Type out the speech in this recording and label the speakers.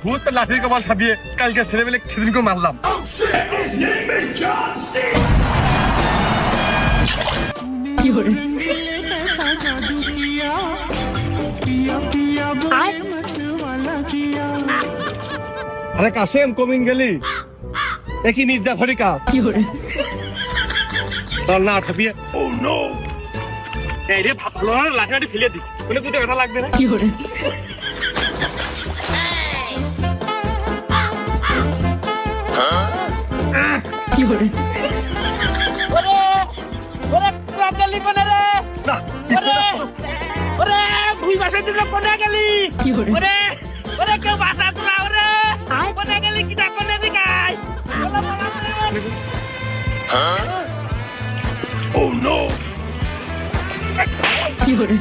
Speaker 1: ভূত লাঠির কপাল সাবিয়ে কালকে ছেলেবেলে সেদিনকে মারলাম। আরে কাশেম কমিং গেলি একই মির্জা ফরিকা চল না ছাপিয়ে। ও নো এই রে ভালো না লাঠি লাঠি ফেলে দি কোনো দুটো কথা লাগবে না। কি করে কি করে ওরে ওরে কাটালি কোনে রে ওরে ওরে ভুই বাসা দিল কোনে গেলি ওরে ওরে কেউ বাসা তোলা ওরে কোনে গেলি কিটা কোনে দিকাই ও নো কি করে